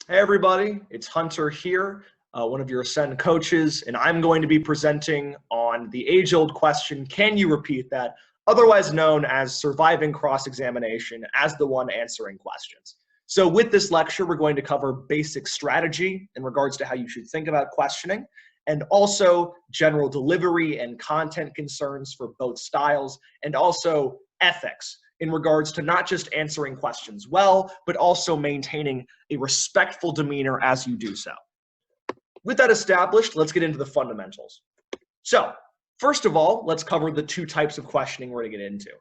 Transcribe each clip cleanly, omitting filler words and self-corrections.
Hey everybody, it's Hunter here, one of your Ascend coaches, and I'm going to be presenting on the age-old question, can you repeat that? Otherwise known as surviving cross-examination as the one answering questions. So with this lecture, we're going to cover basic strategy in regards to how you should think about questioning, and also general delivery and content concerns for both styles, and also ethics in regards to not just answering questions well, but also maintaining a respectful demeanor as you do so. With that established, let's get into the fundamentals. So, first of all, let's cover the two types of questioning we're going to get into.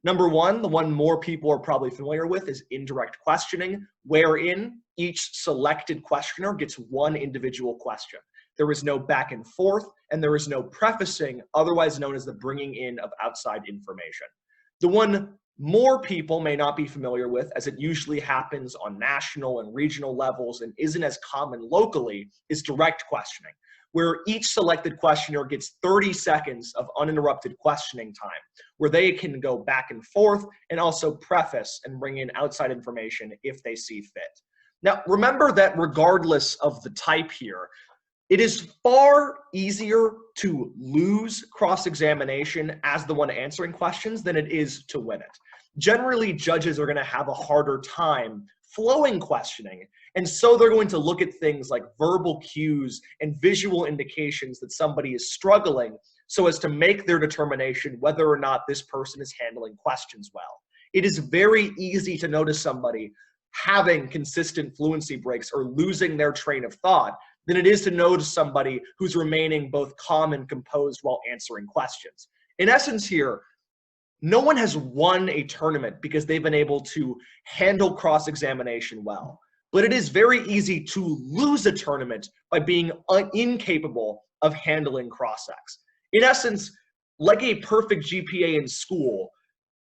Number one, the one more people are probably familiar with, is indirect questioning, wherein each selected questioner gets one individual question. There is no back and forth, and there is no prefacing, otherwise known as the bringing in of outside information. The one more people may not be familiar with, as it usually happens on national and regional levels and isn't as common locally, is direct questioning, where each selected questioner gets 30 seconds of uninterrupted questioning time, where they can go back and forth and also preface and bring in outside information if they see fit. Now, remember that regardless of the type here, it is far easier to lose cross-examination as the one answering questions than it is to win it. Generally, judges are going to have a harder time flowing questioning, and so they're going to look at things like verbal cues and visual indications that somebody is struggling so as to make their determination whether or not this person is handling questions well. It is very easy to notice somebody having consistent fluency breaks or losing their train of thought than it is to notice somebody who's remaining both calm and composed while answering questions. In essence here, no one has won a tournament because they've been able to handle cross-examination well. But it is very easy to lose a tournament by being incapable of handling cross-ex. In essence, like a perfect GPA in school,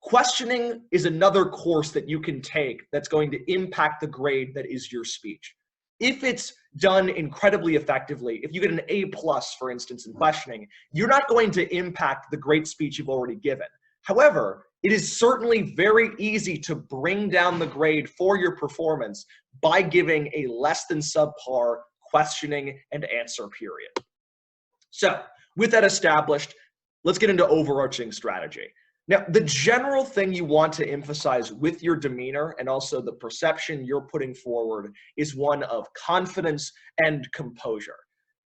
questioning is another course that you can take that's going to impact the grade that is your speech. If it's done incredibly effectively, if you get an A+, for instance, in questioning, you're not going to impact the great speech you've already given. However, it is certainly very easy to bring down the grade for your performance by giving a less than subpar questioning and answer period. So, with that established, let's get into overarching strategy. Now, the general thing you want to emphasize with your demeanor and also the perception you're putting forward is one of confidence and composure.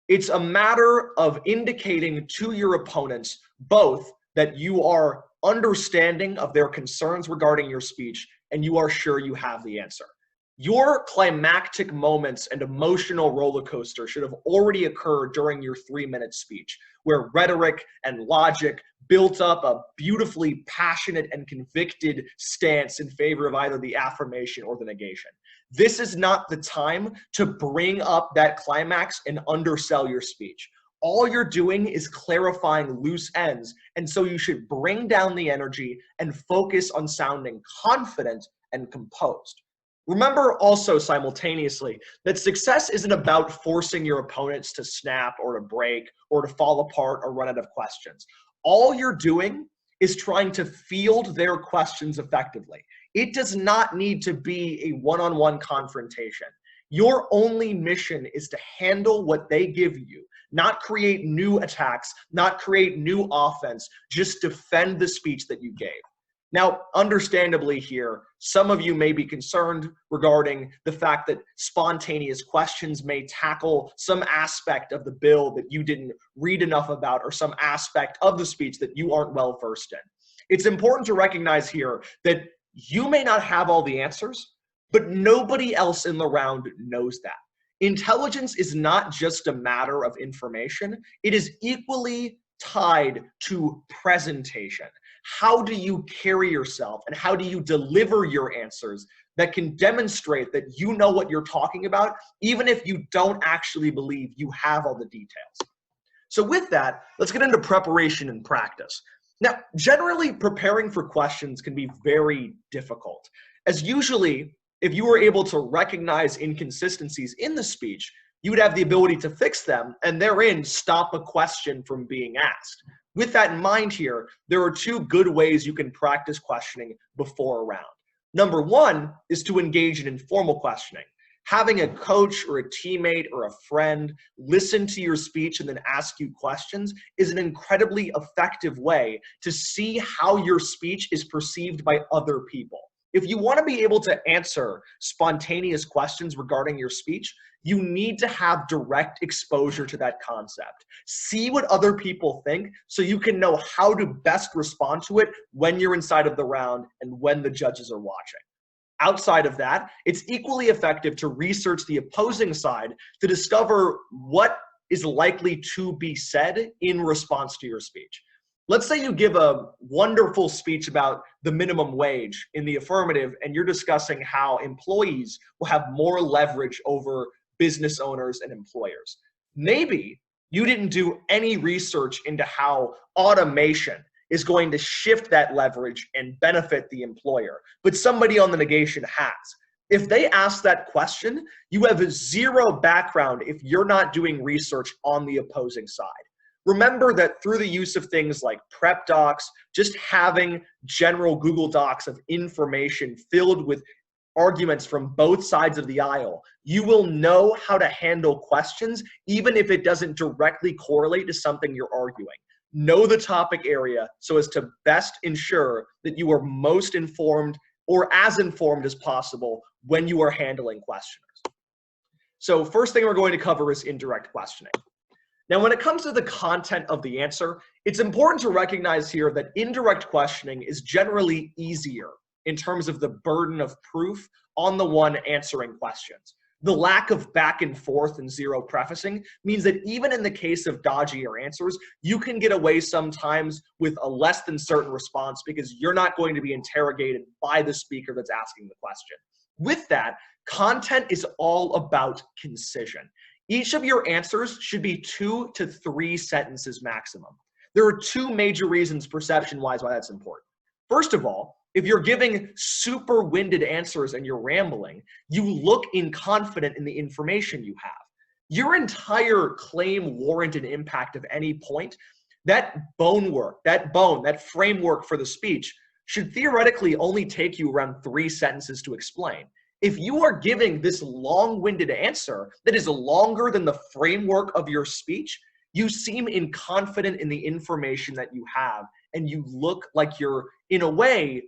It's a matter of indicating to your opponents both that you are understanding of their concerns regarding your speech and you are sure you have the answer. Your climactic moments and emotional roller coaster should have already occurred during your 3-minute speech, where rhetoric and logic built up a beautifully passionate and convicted stance in favor of either the affirmation or the negation. This is not the time to bring up that climax and undersell your speech. All you're doing is clarifying loose ends, and so you should bring down the energy and focus on sounding confident and composed. Remember also simultaneously that success isn't about forcing your opponents to snap or to break or to fall apart or run out of questions. All you're doing is trying to field their questions effectively. It does not need to be a one-on-one confrontation. Your only mission is to handle what they give you, not create new attacks, not create new offense, just defend the speech that you gave. Now, understandably here, some of you may be concerned regarding the fact that spontaneous questions may tackle some aspect of the bill that you didn't read enough about or some aspect of the speech that you aren't well versed in. It's important to recognize here that you may not have all the answers, but nobody else in the round knows that. Intelligence is not just a matter of information, it is equally tied to presentation. How do you carry yourself and how do you deliver your answers that can demonstrate that you know what you're talking about, even if you don't actually believe you have all the details? So with that, let's get into preparation and practice. Now, generally preparing for questions can be very difficult, as usually if you were able to recognize inconsistencies in the speech, you would have the ability to fix them and therein stop a question from being asked. With that in mind here, there are two good ways you can practice questioning before a round. Number one is to engage in informal questioning. Having a coach or a teammate or a friend listen to your speech and then ask you questions is an incredibly effective way to see how your speech is perceived by other people. If you want to be able to answer spontaneous questions regarding your speech, you need to have direct exposure to that concept. See what other people think so you can know how to best respond to it when you're inside of the round and when the judges are watching. Outside of that, it's equally effective to research the opposing side to discover what is likely to be said in response to your speech. Let's say you give a wonderful speech about the minimum wage in the affirmative, and you're discussing how employees will have more leverage over business owners and employers. Maybe you didn't do any research into how automation is going to shift that leverage and benefit the employer, but somebody on the negation has. If they ask that question, you have zero background if you're not doing research on the opposing side. Remember that through the use of things like prep docs, just having general Google Docs of information filled with arguments from both sides of the aisle, you will know how to handle questions even if it doesn't directly correlate to something you're arguing. Know the topic area so as to best ensure that you are most informed or as informed as possible when you are handling questioners. So first thing we're going to cover is indirect questioning. Now, when it comes to the content of the answer, it's important to recognize here that indirect questioning is generally easier in terms of the burden of proof on the one answering questions. The lack of back and forth and zero prefacing means that even in the case of dodgier answers, you can get away sometimes with a less than certain response because you're not going to be interrogated by the speaker that's asking the question. With that, content is all about concision. Each of your answers should be 2 to 3 sentences maximum. There are 2 major reasons perception-wise why that's important. First of all, if you're giving super winded answers and you're rambling, you look inconfident in the information you have. Your entire claim, warrant, and impact of any point, that framework for the speech should theoretically only take you around 3 sentences to explain. If you are giving this long-winded answer that is longer than the framework of your speech, you seem inconfident in the information that you have, and you look like you're, in a way,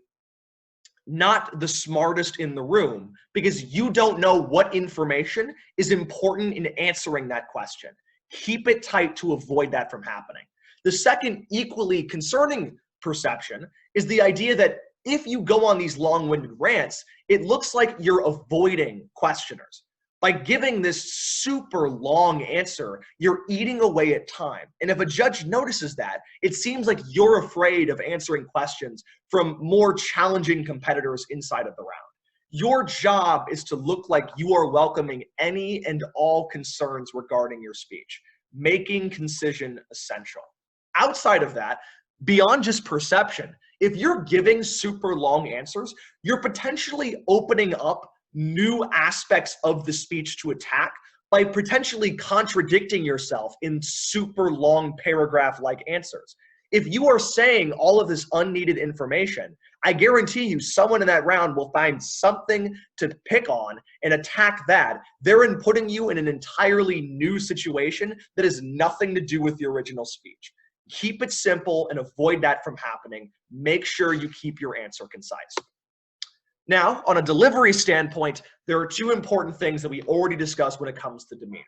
not the smartest in the room because you don't know what information is important in answering that question. Keep it tight to avoid that from happening. The second equally concerning perception is the idea that if you go on these long-winded rants, it looks like you're avoiding questioners. By giving this super long answer, you're eating away at time. And if a judge notices that, it seems like you're afraid of answering questions from more challenging competitors inside of the round. Your job is to look like you are welcoming any and all concerns regarding your speech, making concision essential. Outside of that, beyond just perception, if you're giving super long answers, you're potentially opening up new aspects of the speech to attack by potentially contradicting yourself in super long paragraph-like answers. If you are saying all of this unneeded information, I guarantee you someone in that round will find something to pick on and attack that, therein putting you in an entirely new situation that has nothing to do with the original speech. Keep it simple and avoid that from happening. Make sure you keep your answer concise. Now, on a delivery standpoint, there are 2 important things that we already discussed when it comes to demeanor.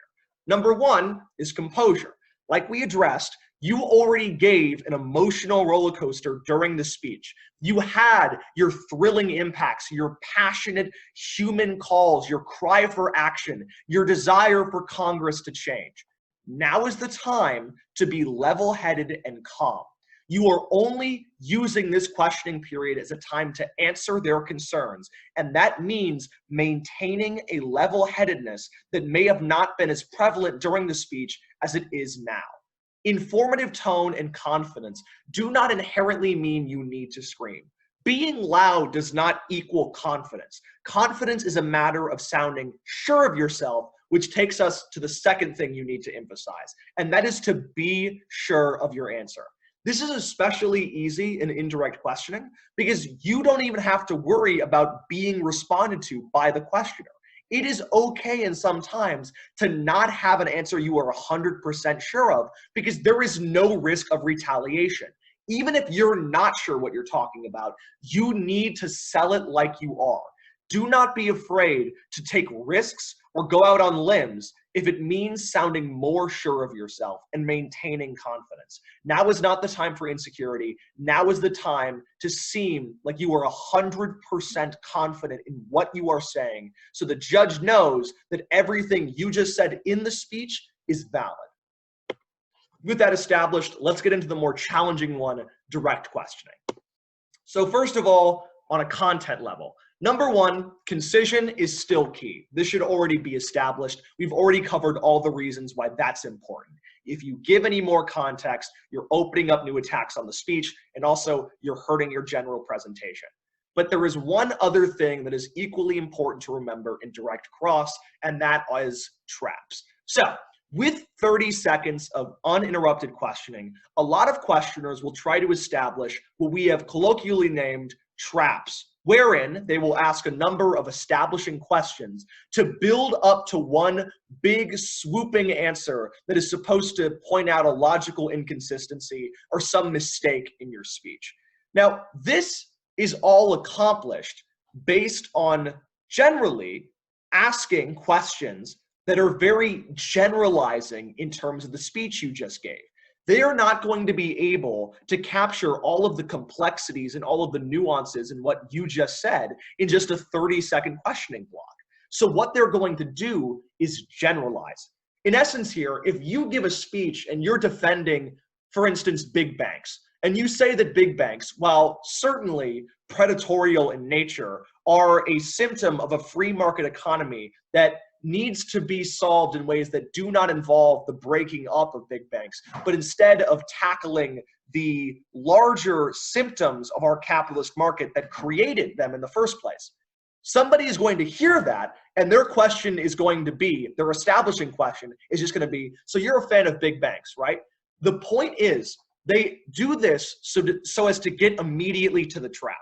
Number 1 is composure. Like we addressed, you already gave an emotional roller coaster during the speech. You had your thrilling impacts, your passionate human calls, your cry for action, your desire for Congress to change. Now is the time to be level-headed and calm. You are only using this questioning period as a time to answer their concerns, and that means maintaining a level-headedness that may have not been as prevalent during the speech as it is now. Informative tone and confidence do not inherently mean you need to scream. Being loud does not equal confidence. Confidence is a matter of sounding sure of yourself, which takes us to the second thing you need to emphasize, and that is to be sure of your answer. This is especially easy in indirect questioning because you don't even have to worry about being responded to by the questioner. It is okay in some times to not have an answer you are 100% sure of, because there is no risk of retaliation. Even if you're not sure what you're talking about, you need to sell it like you are. Do not be afraid to take risks or go out on limbs if it means sounding more sure of yourself and maintaining confidence. Now is not the time for insecurity. Now is the time to seem like you are 100% confident in what you are saying, so the judge knows that everything you just said in the speech is valid. With that established, let's get into the more challenging one, direct questioning. So first of all, on a content level, number one, concision is still key. This should already be established. We've already covered all the reasons why that's important. If you give any more context, you're opening up new attacks on the speech, and also you're hurting your general presentation. But there is one other thing that is equally important to remember in direct cross, and that is traps. So with 30 seconds of uninterrupted questioning, a lot of questioners will try to establish what we have colloquially named traps, wherein they will ask a number of establishing questions to build up to one big swooping answer that is supposed to point out a logical inconsistency or some mistake in your speech. Now, this is all accomplished based on generally asking questions that are very generalizing in terms of the speech you just gave. They are not going to be able to capture all of the complexities and all of the nuances in what you just said in just a 30-second questioning block. So what they're going to do is generalize. In essence here, if you give a speech and you're defending, for instance, big banks, and you say that big banks, while certainly predatorial in nature, are a symptom of a free market economy that needs to be solved in ways that do not involve the breaking up of big banks, but instead of tackling the larger symptoms of our capitalist market that created them in the first place. Somebody is going to hear that, and their question is going to be, their establishing question is just going to be, so you're a fan of big banks, right? The point is, they do this so as to get immediately to the trap.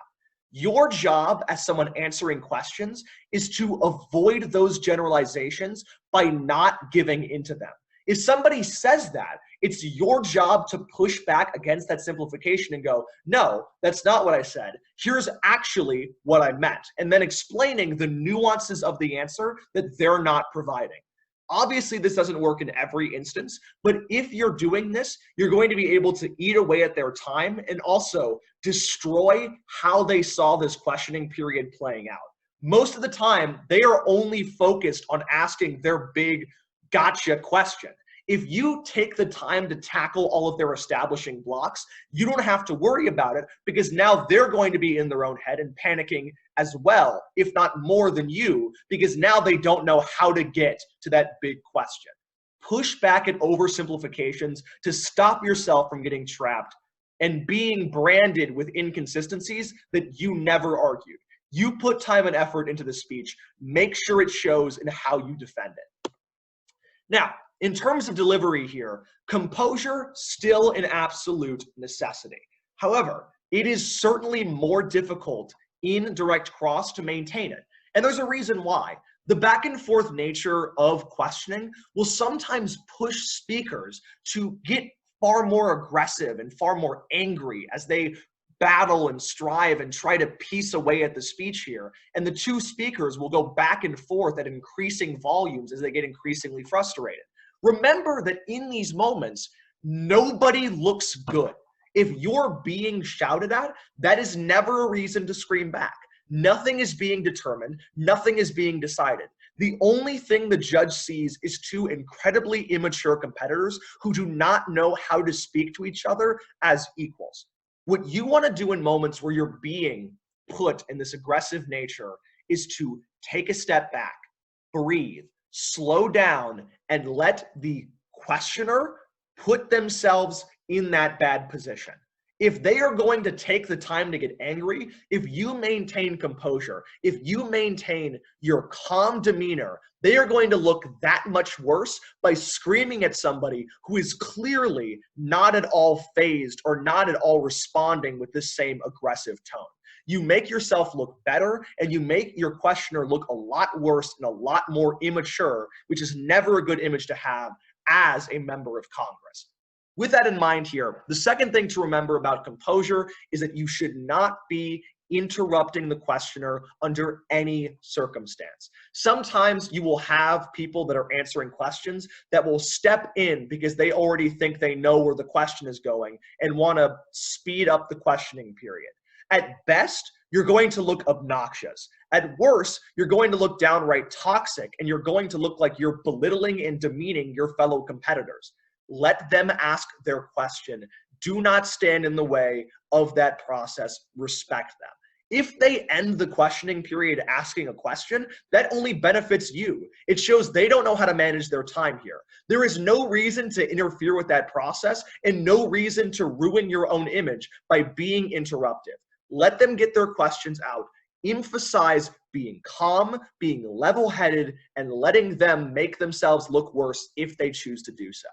Your job as someone answering questions is to avoid those generalizations by not giving into them. If somebody says that, it's your job to push back against that simplification and go, no, that's not what I said. Here's actually what I meant. And then explaining the nuances of the answer that they're not providing. Obviously, this doesn't work in every instance, but if you're doing this, you're going to be able to eat away at their time and also destroy how they saw this questioning period playing out. Most of the time, they are only focused on asking their big gotcha question. If you take the time to tackle all of their establishing blocks, you don't have to worry about it, because now they're going to be in their own head and panicking as well, if not more than you, because now they don't know how to get to that big question. Push back at oversimplifications to stop yourself from getting trapped and being branded with inconsistencies that you never argued. You put time and effort into the speech. Make sure it shows in how you defend it. Now, in terms of delivery here, composure still an absolute necessity. However, it is certainly more difficult in direct cross to maintain it. And there's a reason why. The back and forth nature of questioning will sometimes push speakers to get far more aggressive and far more angry as they battle and strive and try to piece away at the speech here. And the two speakers will go back and forth at increasing volumes as they get increasingly frustrated. Remember that in these moments, nobody looks good. If you're being shouted at, that is never a reason to scream back. Nothing is being determined. Nothing is being decided. The only thing the judge sees is two incredibly immature competitors who do not know how to speak to each other as equals. What you want to do in moments where you're being put in this aggressive nature is to take a step back, breathe, slow down, and let the questioner put themselves in that bad position. If they are going to take the time to get angry, if you maintain composure, if you maintain your calm demeanor, they are going to look that much worse by screaming at somebody who is clearly not at all fazed or not at all responding with this same aggressive tone. You make yourself look better, and you make your questioner look a lot worse and a lot more immature, which is never a good image to have as a member of Congress. With that in mind here, the second thing to remember about composure is that you should not be interrupting the questioner under any circumstance. Sometimes you will have people that are answering questions that will step in because they already think they know where the question is going and want to speed up the questioning period. At best, you're going to look obnoxious. At worst, you're going to look downright toxic, and you're going to look like you're belittling and demeaning your fellow competitors. Let them ask their question. Do not stand in the way of that process. Respect them. If they end the questioning period asking a question, that only benefits you. It shows they don't know how to manage their time here. There is no reason to interfere with that process and no reason to ruin your own image by being interruptive. Let them get their questions out. Emphasize being calm, being level-headed, and letting them make themselves look worse if they choose to do so.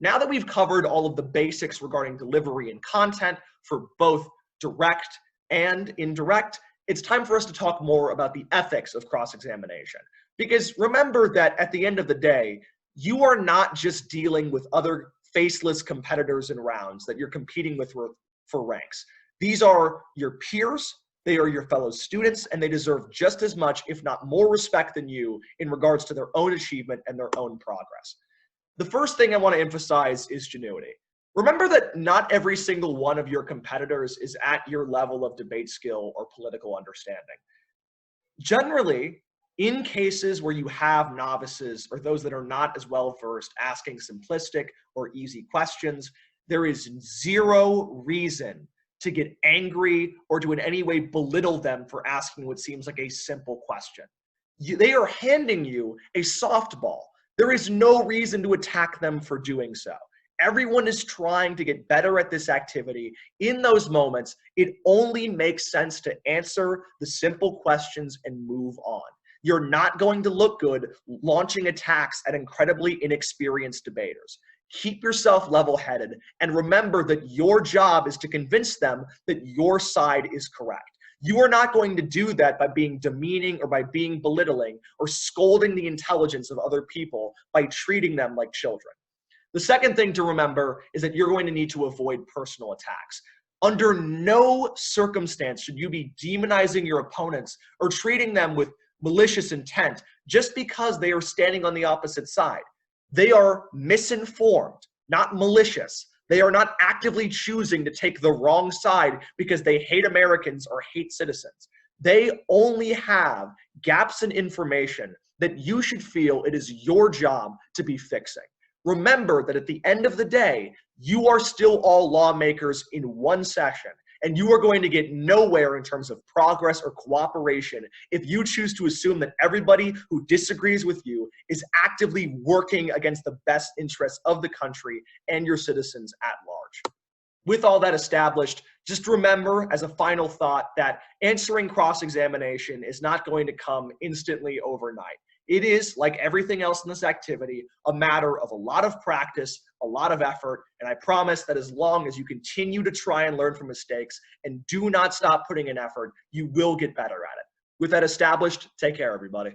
Now that we've covered all of the basics regarding delivery and content for both direct and indirect, it's time for us to talk more about the ethics of cross-examination. Because remember that at the end of the day, you are not just dealing with other faceless competitors in rounds that you're competing with for ranks. These are your peers, they are your fellow students, and they deserve just as much, if not more, respect than you in regards to their own achievement and their own progress. The first thing I want to emphasize is genuity. Remember that not every single one of your competitors is at your level of debate skill or political understanding. Generally, in cases where you have novices or those that are not as well versed asking simplistic or easy questions, there is zero reason to get angry or to in any way belittle them for asking what seems like a simple question. They are handing you a softball. There is no reason to attack them for doing so. Everyone is trying to get better at this activity. In those moments, it only makes sense to answer the simple questions and move on. You're not going to look good launching attacks at incredibly inexperienced debaters. Keep yourself level-headed and remember that your job is to convince them that your side is correct. You are not going to do that by being demeaning or by being belittling or scolding the intelligence of other people by treating them like children. The second thing to remember is that you're going to need to avoid personal attacks. Under no circumstance should you be demonizing your opponents or treating them with malicious intent just because they are standing on the opposite side. They are misinformed, not malicious. They are not actively choosing to take the wrong side because they hate Americans or hate citizens. They only have gaps in information that you should feel it is your job to be fixing. Remember that at the end of the day, you are still all lawmakers in one session, and you are going to get nowhere in terms of progress or cooperation if you choose to assume that everybody who disagrees with you is actively working against the best interests of the country and your citizens at large. With all that established, just remember as a final thought that answering cross-examination is not going to come instantly overnight. It is, like everything else in this activity, a matter of a lot of practice, a lot of effort, and I promise that as long as you continue to try and learn from mistakes and do not stop putting in effort, you will get better at it. With that established, take care, everybody.